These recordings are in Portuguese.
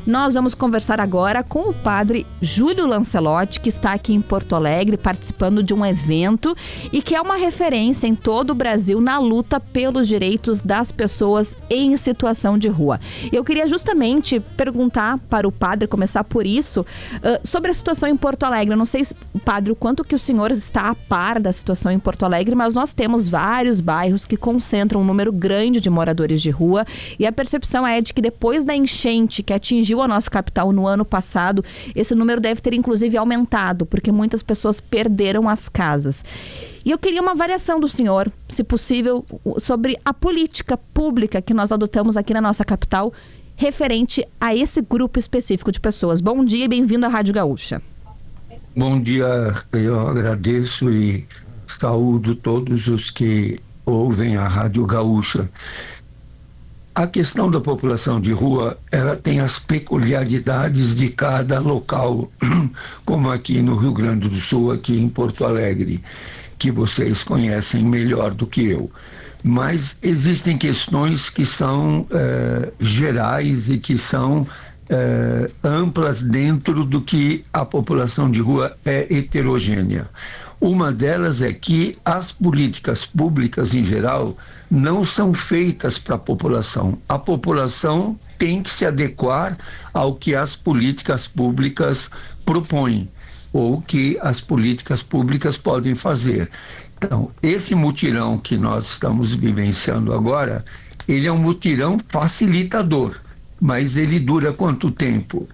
Nós vamos conversar agora com o padre Júlio Lancelotti, que está aqui em Porto Alegre participando de um evento e que é uma referência em todo o Brasil na luta pelos direitos das pessoas em situação de rua. Eu queria justamente perguntar para o padre, começar por isso, sobre a situação em Porto Alegre. Eu não sei, padre, o quanto que o senhor está a par da situação em Porto Alegre, mas nós temos vários bairros que concentram um número grande de moradores de rua e a percepção é de que depois da enchente que atingiu a nossa capital no ano passado, esse número deve ter inclusive aumentado, porque muitas pessoas perderam as casas. E eu queria uma avaliação do senhor, se possível, sobre a política pública que nós adotamos aqui na nossa capital referente a esse grupo específico de pessoas. Bom dia e bem-vindo à Rádio Gaúcha. Bom dia, eu agradeço e saúdo todos os que ouvem a Rádio Gaúcha. A questão da população de rua, ela tem as peculiaridades de cada local, como aqui no Rio Grande do Sul, aqui em Porto Alegre, que vocês conhecem melhor do que eu. Mas existem questões que são gerais e que são amplas dentro do que a população de rua é heterogênea. Uma delas é que as políticas públicas, em geral, não são feitas para a população. A população tem que se adequar ao que as políticas públicas propõem ou que as políticas públicas podem fazer. Então, esse mutirão que nós estamos vivenciando agora, ele é um mutirão facilitador, mas ele dura quanto tempo?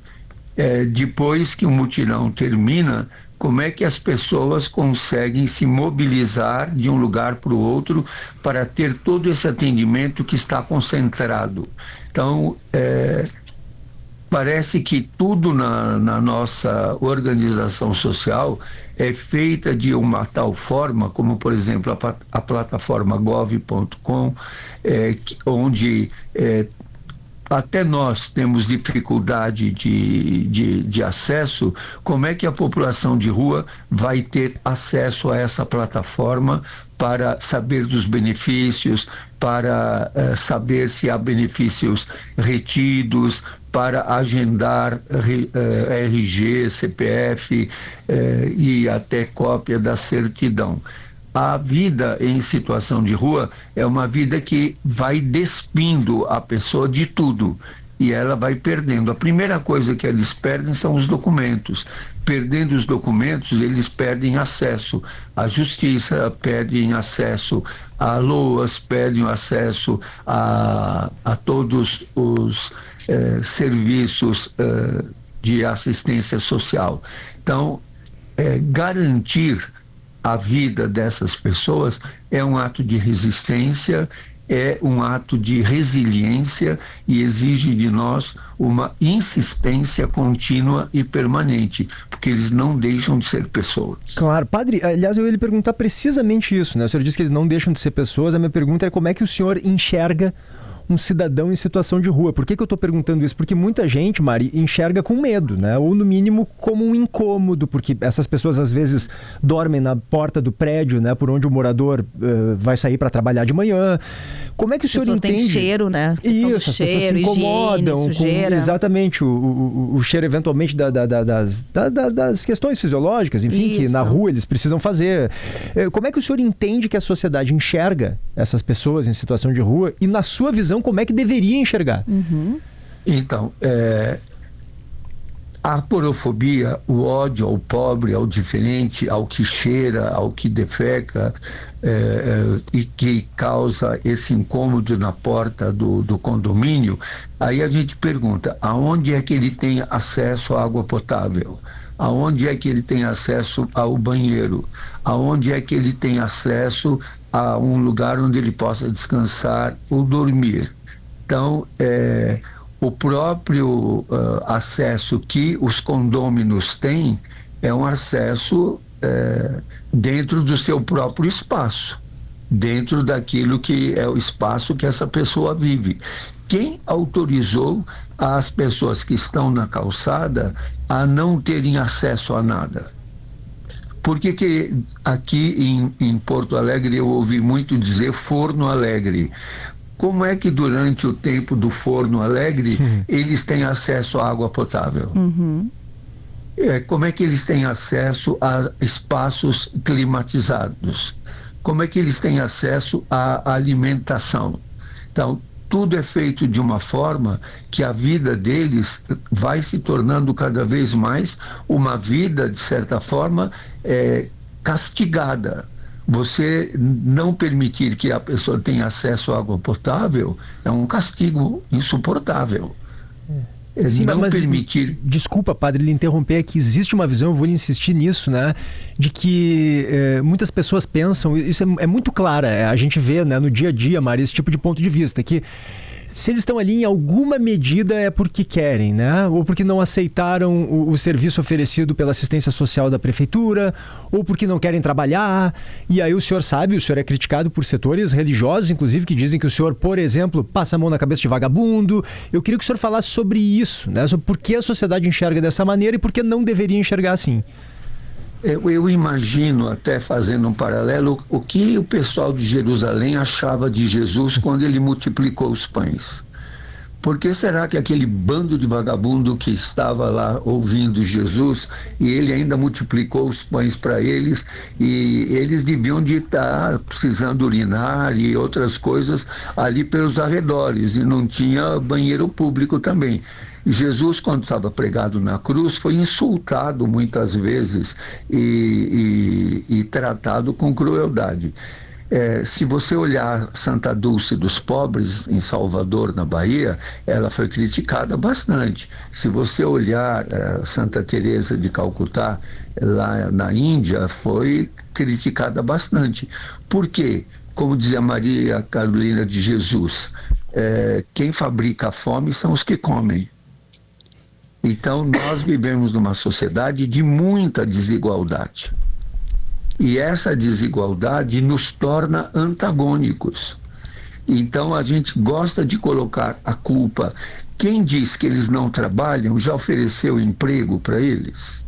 Depois que o mutirão termina, como é que as pessoas conseguem se mobilizar de um lugar para o outro para ter todo esse atendimento que está concentrado? Então, parece que tudo na nossa organização social é feita de uma tal forma, como por exemplo a plataforma gov.com, onde até nós temos dificuldade de acesso. Como é que a população de rua vai ter acesso a essa plataforma para saber dos benefícios, para saber se há benefícios retidos, para agendar RG, CPF e até cópia da certidão? A vida em situação de rua é uma vida que vai despindo a pessoa de tudo e ela vai perdendo. A primeira coisa que eles perdem são os documentos. Perdendo os documentos, eles perdem acesso à justiça, perdem acesso a LOAS, perdem acesso a todos os serviços de assistência social. Então, garantir a vida dessas pessoas é um ato de resistência, é um ato de resiliência e exige de nós uma insistência contínua e permanente, porque eles não deixam de ser pessoas. Claro, padre, aliás, eu ia lhe perguntar precisamente isso, né? O senhor disse que eles não deixam de ser pessoas. A minha pergunta é como é que o senhor enxerga um cidadão em situação de rua. Por que eu estou perguntando isso? Porque muita gente, Mari, enxerga com medo, né? Ou no mínimo como um incômodo, porque essas pessoas às vezes dormem na porta do prédio, né? Por onde o morador vai sair para trabalhar de manhã. Como é que o senhor entende? Tem cheiro, né? Isso, as pessoas se incomodam higiene, sujeira. Exatamente, o cheiro eventualmente das questões fisiológicas, enfim, Isso. que na rua eles precisam fazer. Como é que o senhor entende que a sociedade enxerga essas pessoas em situação de rua e, na sua visão, como é que deveria enxergar? Uhum. Então, a aporofobia, o ódio ao pobre, ao diferente, ao que cheira, ao que defeca, e que causa esse incômodo na porta do condomínio, aí a gente pergunta, aonde é que ele tem acesso à água potável? Aonde é que ele tem acesso ao banheiro? Aonde é que ele tem acesso a um lugar onde ele possa descansar ou dormir? Então, o próprio acesso que os condôminos têm é um acesso dentro do seu próprio espaço, dentro daquilo que é o espaço que essa pessoa vive. Quem autorizou as pessoas que estão na calçada a não terem acesso a nada? Por que aqui em Porto Alegre eu ouvi muito dizer Forno Alegre? como é que durante o tempo do Forno Alegre eles têm acesso à água potável? Como é que eles têm acesso a espaços climatizados? Como é que eles têm acesso à alimentação? Então, tudo é feito de uma forma que a vida deles vai se tornando cada vez mais uma vida, de certa forma, castigada. Você não permitir que a pessoa tenha acesso à água potável é um castigo insuportável. Sim, não mas permitir... Desculpa, padre, lhe interromper, é que existe uma visão, eu vou lhe insistir nisso, né, de que muitas pessoas pensam, isso é muito clara, a gente vê, né, no dia a dia, Maria, esse tipo de ponto de vista, que se eles estão ali em alguma medida é porque querem, né? Ou porque não aceitaram o serviço oferecido pela assistência social da prefeitura, ou porque não querem trabalhar. E aí o senhor sabe, o senhor é criticado por setores religiosos, inclusive, que dizem que o senhor, por exemplo, passa a mão na cabeça de vagabundo. Eu queria que o senhor falasse sobre isso, né? Sobre por que a sociedade enxerga dessa maneira e por que não deveria enxergar assim. Eu imagino, até fazendo um paralelo, o que o pessoal de Jerusalém achava de Jesus quando ele multiplicou os pães. Por que será que aquele bando de vagabundo que estava lá ouvindo Jesus, e ele ainda multiplicou os pães para eles, e eles deviam de estar precisando urinar e outras coisas ali pelos arredores, e não tinha banheiro público também. Jesus, quando estava pregado na cruz, foi insultado muitas vezes e tratado com crueldade. Se você olhar Santa Dulce dos Pobres, em Salvador, na Bahia, ela foi criticada bastante. Se você olhar Santa Teresa de Calcutá, lá na Índia, foi criticada bastante. Por quê? Como dizia Maria Carolina de Jesus, quem fabrica a fome são os que comem. Então, nós vivemos numa sociedade de muita desigualdade. E essa desigualdade nos torna antagônicos. Então, a gente gosta de colocar a culpa. Quem diz que eles não trabalham já ofereceu emprego para eles?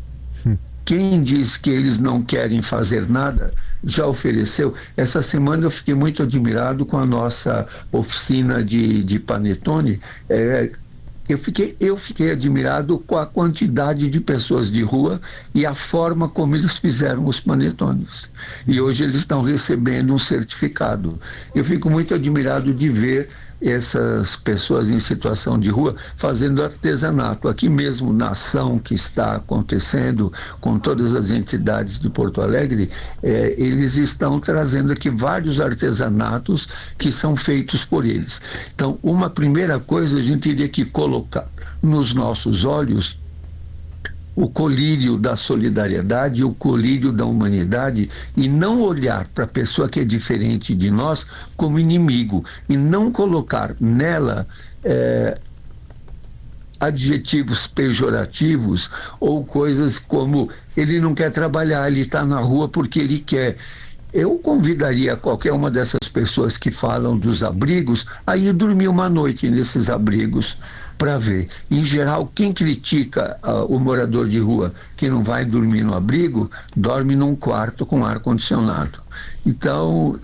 Quem diz que eles não querem fazer nada já ofereceu? Essa semana eu fiquei muito admirado com a nossa oficina de panetone. Eu fiquei admirado com a quantidade de pessoas de rua e a forma como eles fizeram os panetones. E hoje eles estão recebendo um certificado. Eu fico muito admirado de ver essas pessoas em situação de rua fazendo artesanato. Aqui mesmo na ação que está acontecendo com todas as entidades de Porto Alegre, eles estão trazendo aqui vários artesanatos que são feitos por eles. Então, uma primeira coisa, a gente teria que colocar nos nossos olhos o colírio da solidariedade, o colírio da humanidade, e não olhar para a pessoa que é diferente de nós como inimigo, e não colocar nela adjetivos pejorativos ou coisas como ele não quer trabalhar, ele está na rua porque ele quer. Eu convidaria qualquer uma dessas pessoas que falam dos abrigos a ir dormir uma noite nesses abrigos para ver. Em geral, quem critica o morador de rua que não vai dormir no abrigo, dorme num quarto com ar-condicionado. Então,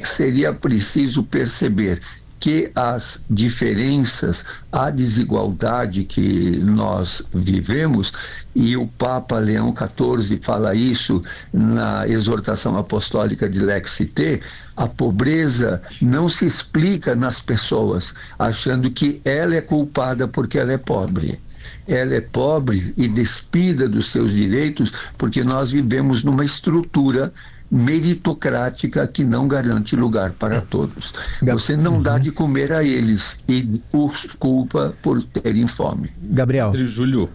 seria preciso perceber que as diferenças, a desigualdade que nós vivemos, e o Papa Leão XIV fala isso na exortação apostólica de Lex Ite, a pobreza não se explica nas pessoas, achando que ela é culpada porque ela é pobre. Ela é pobre e despida dos seus direitos porque nós vivemos numa estrutura meritocrática que não garante lugar para todos. Você não dá de comer a eles e os culpa por terem fome. Gabriel. Padre Júlio,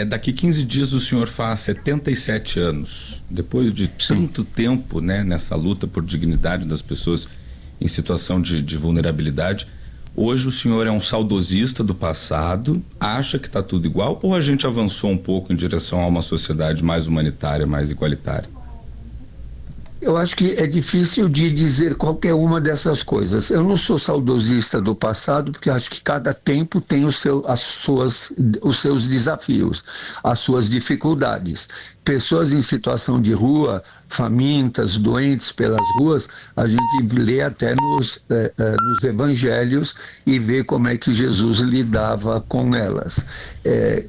daqui 15 dias o senhor faz 77 anos. Depois de tanto tempo, né, nessa luta por dignidade das pessoas em situação de vulnerabilidade, hoje o senhor é um saudosista do passado, acha que está tudo igual, ou a gente avançou um pouco em direção a uma sociedade mais humanitária, mais igualitária? Eu acho que é difícil de dizer qualquer uma dessas coisas. Eu não sou saudosista do passado, porque acho que cada tempo tem os seus desafios, as suas dificuldades. pessoas em situação de rua, famintas, doentes pelas ruas, a gente lê até nos evangelhos e vê como é que Jesus lidava com elas.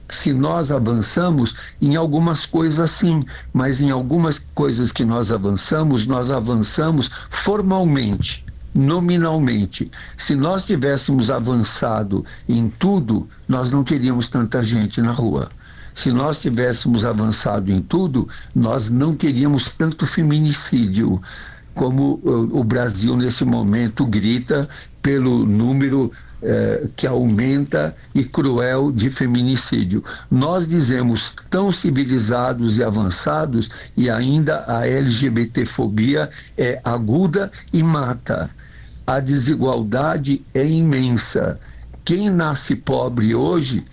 Se nós avançamos em algumas coisas sim, mas em algumas coisas que nós avançamos formalmente, nominalmente. Se nós tivéssemos avançado em tudo, nós não teríamos tanta gente na rua. Se nós tivéssemos avançado em tudo, nós não teríamos tanto feminicídio como o Brasil nesse momento grita pelo número que aumenta e cruel de feminicídio. Nós dizemos tão civilizados e avançados e ainda a LGBTfobia é aguda e mata. A desigualdade é imensa. Quem nasce pobre hoje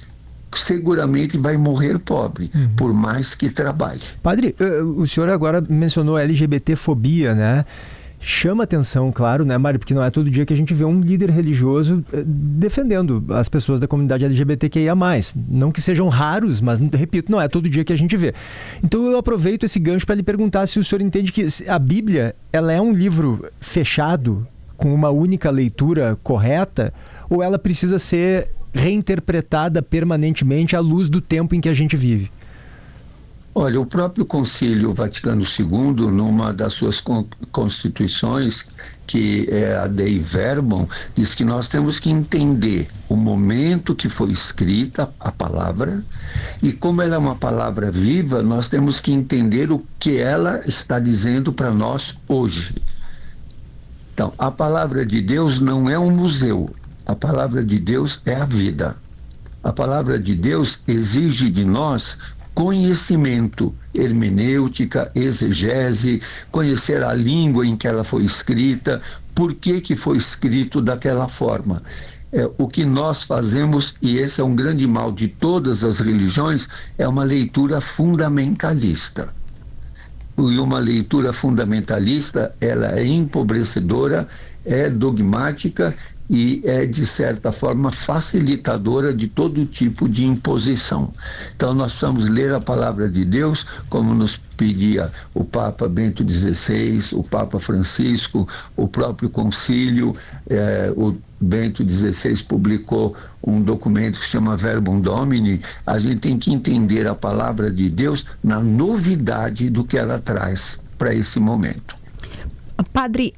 seguramente vai morrer pobre, por mais que trabalhe. Padre, o senhor agora mencionou a LGBTfobia, né? Chama atenção, claro, né, Mário? Porque não é todo dia que a gente vê um líder religioso defendendo as pessoas da comunidade LGBTQIA+. Não que sejam raros, mas, repito, não é todo dia que a gente vê. Então eu aproveito esse gancho para lhe perguntar se o senhor entende que a Bíblia, ela é um livro fechado, com uma única leitura correta, ou ela precisa ser reinterpretada permanentemente à luz do tempo em que a gente vive? Olha, o próprio Concílio Vaticano II, numa das suas constituições, que é a Dei Verbum, diz que nós temos que entender o momento que foi escrita a palavra, e como ela é uma palavra viva, nós temos que entender o que ela está dizendo para nós hoje. Então, a palavra de Deus não é um museu. A palavra de Deus é a vida. A palavra de Deus exige de nós conhecimento, hermenêutica, exegese, conhecer a língua em que ela foi escrita, por que foi escrito daquela forma. O que nós fazemos, e esse é um grande mal de todas as religiões, é uma leitura fundamentalista. E uma leitura fundamentalista, ela é empobrecedora, é dogmática e é, de certa forma, facilitadora de todo tipo de imposição. Então, nós precisamos ler a palavra de Deus, como nos pedia o Papa Bento XVI, o Papa Francisco, o próprio Concílio. O Bento XVI publicou um documento que se chama Verbum Domini. A gente tem que entender a palavra de Deus na novidade do que ela traz para esse momento. Padre,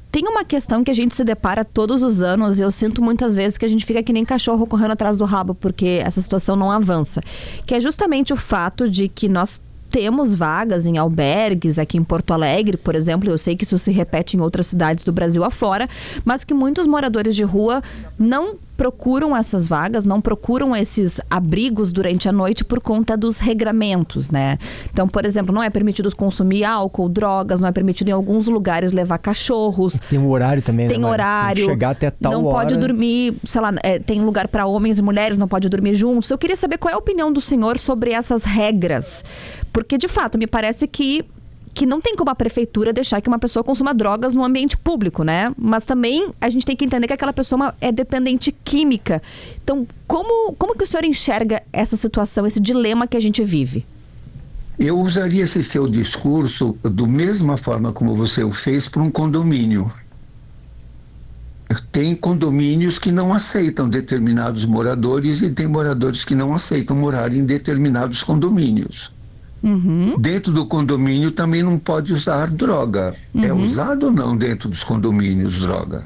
tem uma questão que a gente se depara todos os anos, e eu sinto muitas vezes que a gente fica que nem cachorro correndo atrás do rabo, porque essa situação não avança, que é justamente o fato de que nós temos vagas em albergues aqui em Porto Alegre, por exemplo. Eu sei que isso se repete em outras cidades do Brasil afora, mas que muitos moradores de rua não procuram essas vagas, não procuram esses abrigos durante a noite por conta dos regramentos, né? Então, por exemplo, não é permitido consumir álcool, drogas, não é permitido em alguns lugares levar cachorros. Tem um horário também, tem, né, horário. Tem que chegar até tal não hora. Pode dormir, sei lá, tem lugar para homens e mulheres, não pode dormir juntos. Eu queria saber qual é a opinião do senhor sobre essas regras, porque de fato me parece que não tem como a prefeitura deixar que uma pessoa consuma drogas no ambiente público, né? Mas também a gente tem que entender que aquela pessoa é dependente química. Então, como que o senhor enxerga essa situação, esse dilema que a gente vive? Eu usaria esse seu discurso da mesma forma como você o fez para um condomínio. Tem condomínios que não aceitam determinados moradores e tem moradores que não aceitam morar em determinados condomínios. Uhum. Dentro do condomínio também não pode usar droga. Uhum. É usado ou não dentro dos condomínios droga?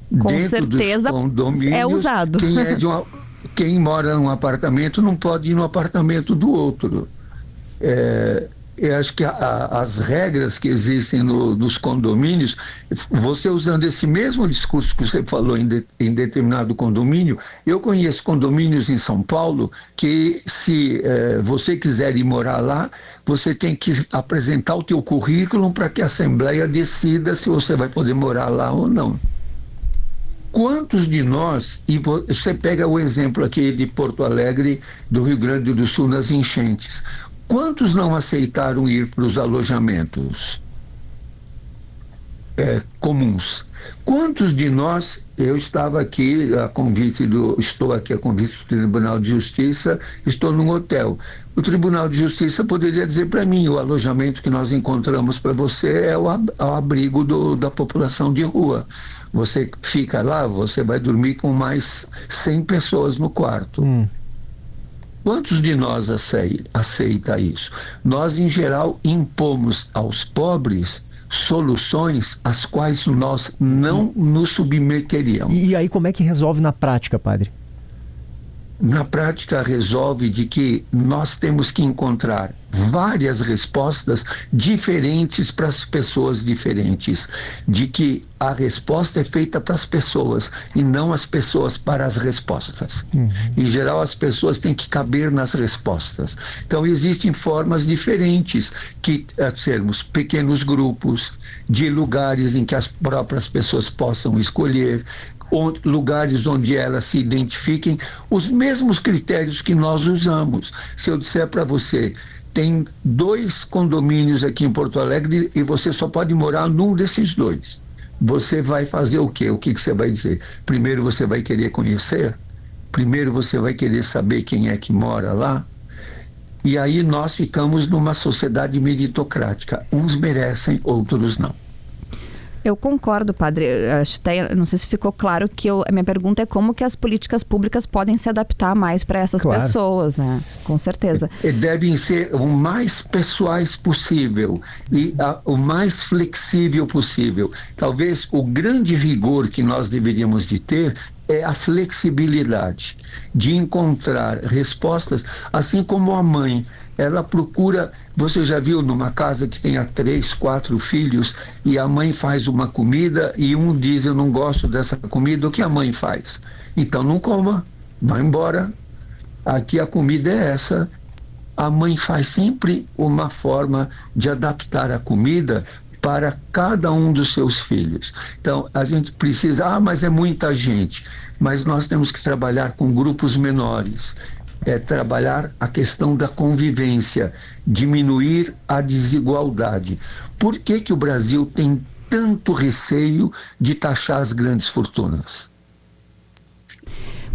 Com dentro certeza dos condomínios, é usado. Quem mora num apartamento não pode ir no apartamento do outro. Eu acho que as regras que existem nos condomínios, você usando esse mesmo discurso que você falou em determinado condomínio, eu conheço condomínios em São Paulo que, se você quiser ir morar lá, você tem que apresentar o teu currículo para que a Assembleia decida se você vai poder morar lá ou não. Quantos de nós, e você pega o exemplo aqui de Porto Alegre, do Rio Grande do Sul, nas enchentes, quantos não aceitaram ir para os alojamentos comuns? Quantos de nós Eu estava aqui estou aqui a convite do Tribunal de Justiça, estou num hotel. O Tribunal de Justiça poderia dizer para mim, o alojamento que nós encontramos para você é o abrigo da população de rua. Você fica lá, você vai dormir com mais 100 pessoas no quarto. Quantos de nós aceita isso? Nós, em geral, impomos aos pobres soluções às quais nós não nos submeteríamos. E aí como é que resolve na prática, padre? Na prática, resolve de que nós temos que encontrar várias respostas diferentes para as pessoas diferentes, de que a resposta é feita para as pessoas e não as pessoas para as respostas. Em geral, as pessoas têm que caber nas respostas. Então, existem formas diferentes que sermos pequenos grupos, de lugares em que as próprias pessoas possam escolher, lugares onde elas se identifiquem, os mesmos critérios que nós usamos. Se eu disser para você, tem 2 condomínios aqui em Porto Alegre e você só pode morar num desses 2. Você vai fazer o quê? O que você vai dizer? Primeiro você vai querer conhecer? Primeiro você vai querer saber quem é que mora lá? E aí nós ficamos numa sociedade meritocrática. Uns merecem, outros não. Eu concordo, padre. Não sei se ficou claro que a minha pergunta é como que as políticas públicas podem se adaptar mais para essas pessoas, né? Com certeza. Devem ser o mais pessoais possível e o mais flexível possível. Talvez o grande rigor que nós deveríamos de ter é a flexibilidade de encontrar respostas, assim como a mãe. Ela procura, você já viu numa casa que tenha 3, 4 filhos e a mãe faz uma comida e um diz, eu não gosto dessa comida, o que a mãe faz? Então não coma, vai embora. Aqui a comida é essa. A mãe faz sempre uma forma de adaptar a comida para cada um dos seus filhos. Então a gente precisa, mas é muita gente, mas nós temos que trabalhar com grupos menores. Trabalhar a questão da convivência, diminuir a desigualdade. Por que o Brasil tem tanto receio de taxar as grandes fortunas?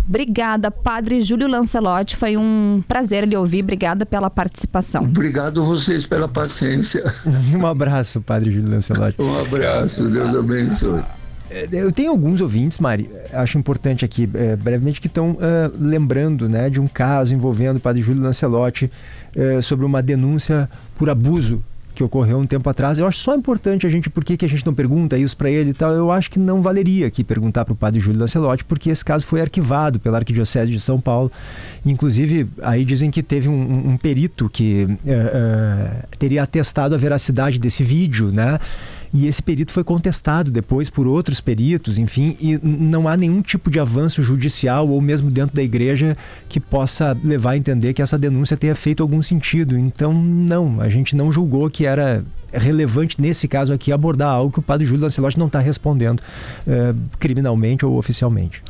Obrigada, padre Júlio Lancelotti, foi um prazer lhe ouvir, obrigada pela participação. Obrigado a vocês pela paciência. Um abraço, padre Júlio Lancelotti. Um abraço, Deus abençoe. Eu tenho alguns ouvintes, Mari, acho importante aqui, brevemente, que estão lembrando, né, de um caso envolvendo o padre Júlio Lancelotti sobre uma denúncia por abuso que ocorreu um tempo atrás. Eu acho só importante por que a gente não pergunta isso para ele e tal. Eu acho que não valeria aqui perguntar para o padre Júlio Lancelotti, porque esse caso foi arquivado pela Arquidiocese de São Paulo. Inclusive, aí dizem que teve um perito que teria atestado a veracidade desse vídeo, né? E esse perito foi contestado depois por outros peritos, enfim, e não há nenhum tipo de avanço judicial ou mesmo dentro da igreja que possa levar a entender que essa denúncia tenha feito algum sentido. Então, não, a gente não julgou que era relevante nesse caso aqui abordar algo que o padre Júlio Lancelotti não está respondendo criminalmente ou oficialmente.